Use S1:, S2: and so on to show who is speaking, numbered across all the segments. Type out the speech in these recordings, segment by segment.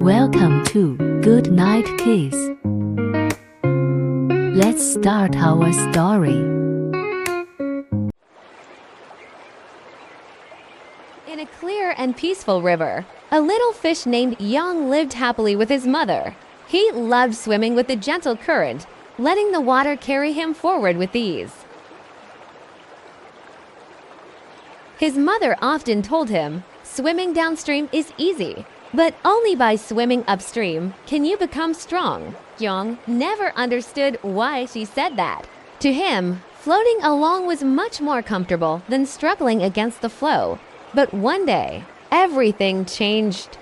S1: Welcome to Good Night Kiss. Let's start our story.
S2: In a clear and peaceful river, a little fish named Young lived happily with his mother. He loved swimming with the gentle current, letting the water carry him forward with ease. His mother often told him, "Swimming downstream is easy, but only by swimming upstream can you become strong." Young never understood why she said that. To him, floating along was much more comfortable than struggling against the flow. But one day, everything changed.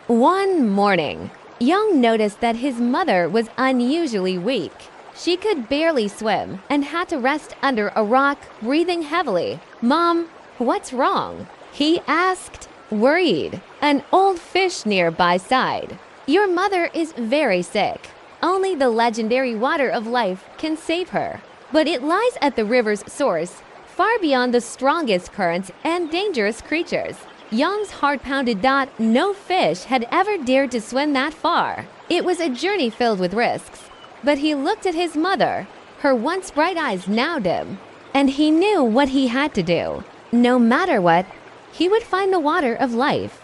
S2: One morning, Young noticed that his mother was unusually weak. She could barely swim and had to rest under a rock, breathing heavily. "Mom, what's wrong?" he asked, worried. An old fish nearby sighed. "Your mother is very sick. Only the legendary water of life can save her. But it lies at the river's source, far beyond the strongest currents and dangerous creatures." Young's heart pounded. No fish had ever dared to swim that far. It was a journey filled with risks. But he looked at his mother, her once bright eyes now dim, and he knew what he had to do. No matter what, he would find the water of life.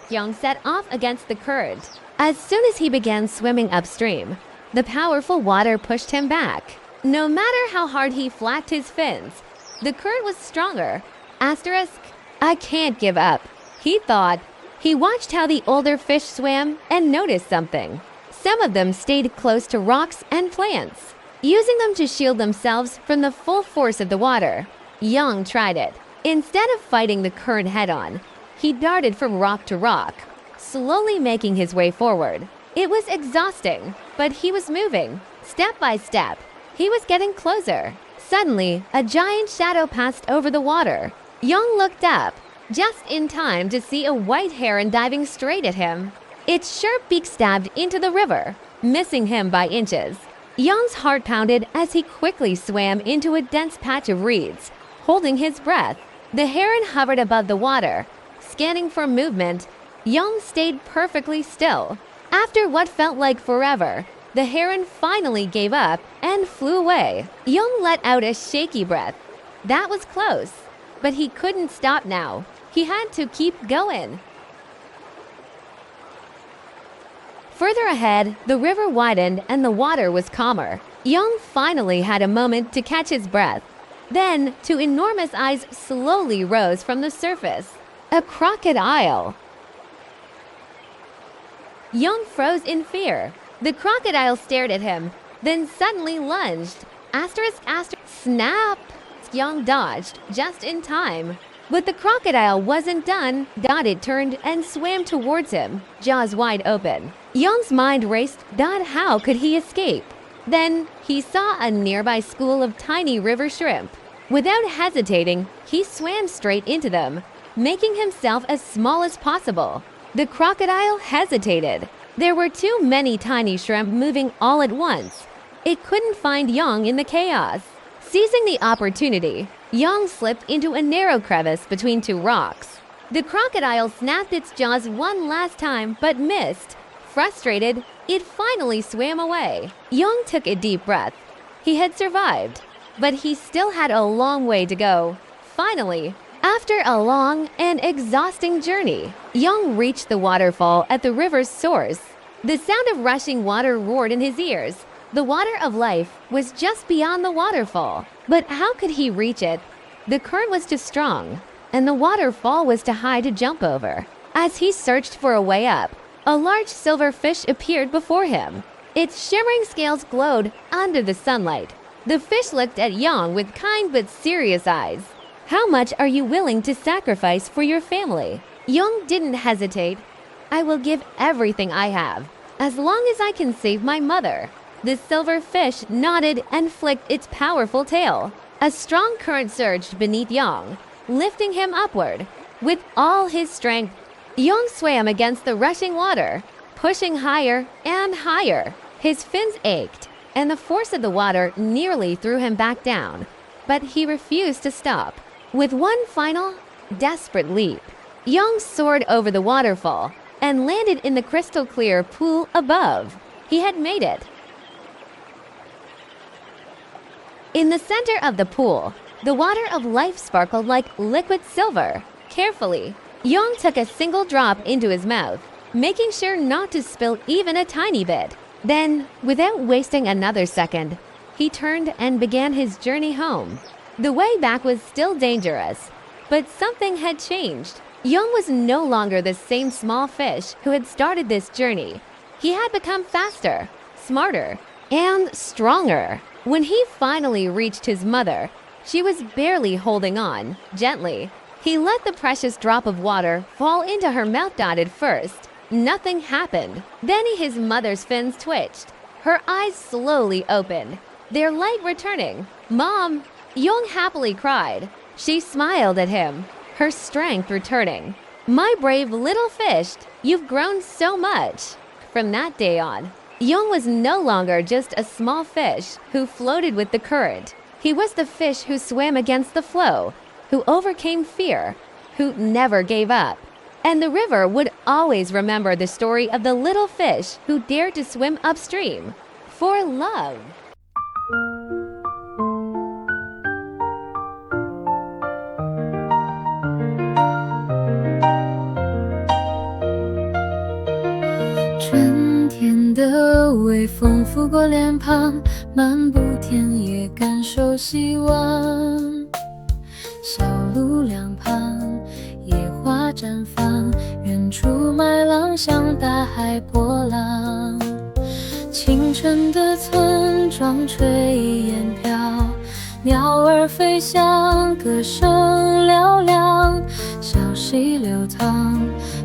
S2: Young set off against the current. As soon as he began swimming upstream, the powerful water pushed him back. No matter how hard he flapped his fins, the current was stronger. I can't give up, he thought. He watched how the older fish swam and noticed something. Some of them stayed close to rocks and plants, using them to shield themselves from the full force of the water. Young tried it. Instead of fighting the current head-on, he darted from rock to rock, slowly making his way forward. It was exhausting, but he was moving. Step by step, he was getting closer. Suddenly, a giant shadow passed over the water. Young looked up, just in time to see a white heron diving straight at him. Its sharp beak stabbed into the river, missing him by inches. Young's heart pounded as he quickly swam into a dense patch of reeds, holding his breath. The heron hovered above the water, scanning for movement. Young stayed perfectly still. After what felt like forever, the heron finally gave up and flew away. Young let out a shaky breath. That was close, but he couldn't stop now. He had to keep going. Further ahead, the river widened and the water was calmer. Young finally had a moment to catch his breath. Then, two enormous eyes slowly rose from the surface. A crocodile. Young froze in fear. The crocodile stared at him, then suddenly lunged. Snap! Young dodged just in time. But the crocodile wasn't done. It turned and swam towards him, jaws wide open. Young's mind raced. How could he escape? Then he saw a nearby school of tiny river shrimp. Without hesitating, he swam straight into them, making himself as small as possible. The crocodile hesitated. There were too many tiny shrimp moving all at once. It couldn't find Young in the chaos. Seizing the opportunity, Young slipped into a narrow crevice between two rocks. The crocodile snapped its jaws one last time but missed. Frustrated, it finally swam away. Young took a deep breath. He had survived, but he still had a long way to go. Finally, after a long and exhausting journey, Young reached the waterfall at the river's source. The sound of rushing water roared in his ears. The water of life was just beyond the waterfall. But how could he reach it? The current was too strong, and the waterfall was too high to jump over. As he searched for a way up, a large silver fish appeared before him. Its shimmering scales glowed under the sunlight. The fish looked at Young with kind but serious eyes. "How much are you willing to sacrifice for your family?" Young didn't hesitate. "I will give everything I have, as long as I can save my mother." The silver fish nodded and flicked its powerful tail. A strong current surged beneath Young, lifting him upward. With all his strength, Young swam against the rushing water, pushing higher and higher. His fins ached, and the force of the water nearly threw him back down. But he refused to stop. With one final, desperate leap, Young soared over the waterfall and landed in the crystal clear pool above. He had made it. In the center of the pool, the water of life sparkled like liquid silver. Carefully, Young took a single drop into his mouth, making sure not to spill even a tiny bit. Then, without wasting another second, he turned and began his journey home. The way back was still dangerous, but something had changed. Young was no longer the same small fish who had started this journey. He had become faster, smarter, and stronger. When he finally reached his mother, she was barely holding on. Gently, he let the precious drop of water fall into her mouth. At first, nothing happened. Then his mother's fins twitched. Her eyes slowly opened, their light returning. "Mom!" Young happily cried. She smiled at him, her strength returning. "My brave little fish, you've grown so much." From that day on, Young was no longer just a small fish who floated with the current. He was the fish who swam against the flow, who overcame fear, who never gave up. And the river would always remember the story of the little fish who dared to swim upstream for love.
S3: 春天的微风拂过脸庞，漫步田野，感受希望。小路两旁，野花绽放，远处麦浪像大海波浪。清晨的村庄炊烟飘，鸟儿飞翔，歌声嘹亮。小溪流淌，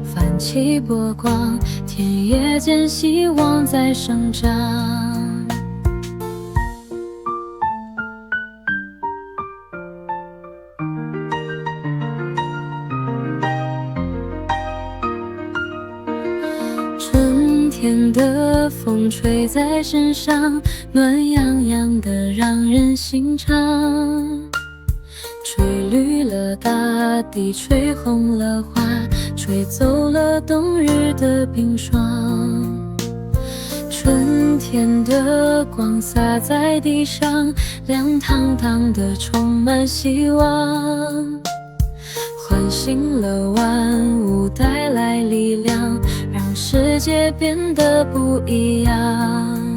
S3: 泛起波光，田野间希望在生长。春天的风吹在身上，暖洋洋的让人心畅。吹绿了大地，吹红了花，吹走了冬日的冰霜。春天的光洒在地上，亮堂堂的，充满希望，唤醒了万物，带来力量，让世界变得不一样。